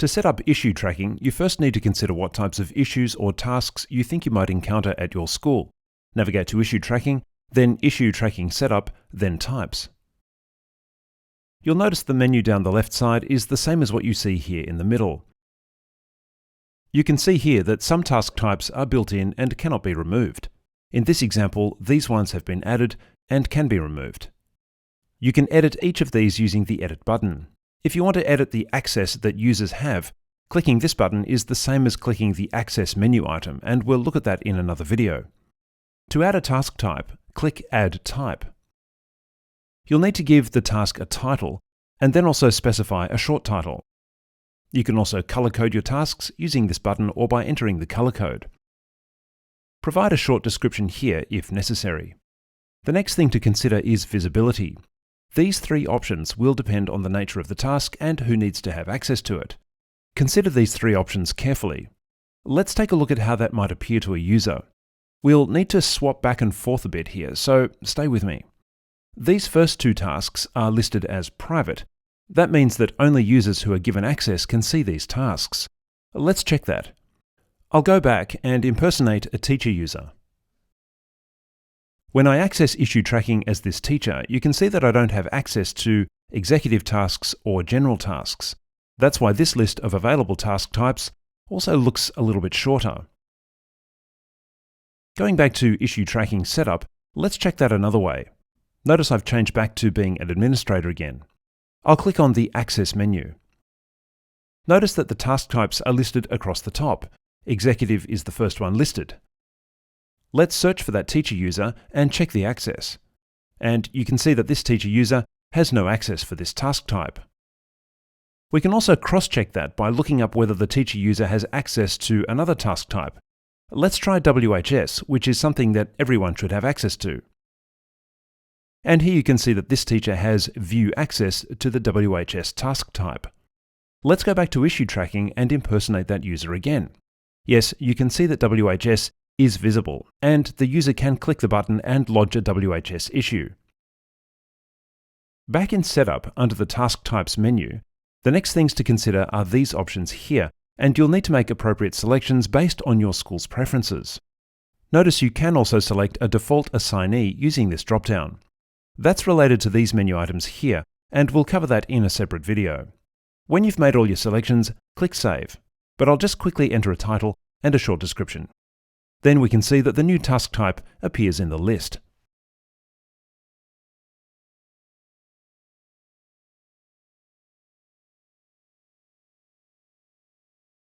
To set up issue tracking, you first need to consider what types of issues or tasks you think you might encounter at your school. Navigate to Issue Tracking, then Issue Tracking Setup, then Types. You'll notice the menu down the left side is the same as what you see here in the middle. You can see here that some task types are built in and cannot be removed. In this example, these ones have been added and can be removed. You can edit each of these using the Edit button. If you want to edit the access that users have, clicking this button is the same as clicking the Access menu item, and we'll look at that in another video. To add a task type, click Add Type. You'll need to give the task a title, and then also specify a short title. You can also color code your tasks using this button or by entering the color code. Provide a short description here if necessary. The next thing to consider is visibility. These three options will depend on the nature of the task and who needs to have access to it. Consider these three options carefully. Let's take a look at how that might appear to a user. We'll need to swap back and forth a bit here, so stay with me. These first two tasks are listed as private. That means that only users who are given access can see these tasks. Let's check that. I'll go back and impersonate a teacher user. When I access issue tracking as this teacher, you can see that I don't have access to executive tasks or general tasks. That's why this list of available task types also looks a little bit shorter. Going back to issue tracking setup, let's check that another way. Notice I've changed back to being an administrator again. I'll click on the Access menu. Notice that the task types are listed across the top. Executive is the first one listed. Let's search for that teacher user and check the access. And you can see that this teacher user has no access for this task type. We can also cross-check that by looking up whether the teacher user has access to another task type. Let's try WHS, which is something that everyone should have access to. And here you can see that this teacher has view access to the WHS task type. Let's go back to issue tracking and impersonate that user again. Yes, you can see that WHS is visible, and the user can click the button and lodge a WHS issue. Back in Setup under the Task Types menu, the next things to consider are these options here, and you'll need to make appropriate selections based on your school's preferences. Notice you can also select a default assignee using this dropdown. That's related to these menu items here, and we'll cover that in a separate video. When you've made all your selections, click Save, but I'll just quickly enter a title and a short description. Then we can see that the new task type appears in the list.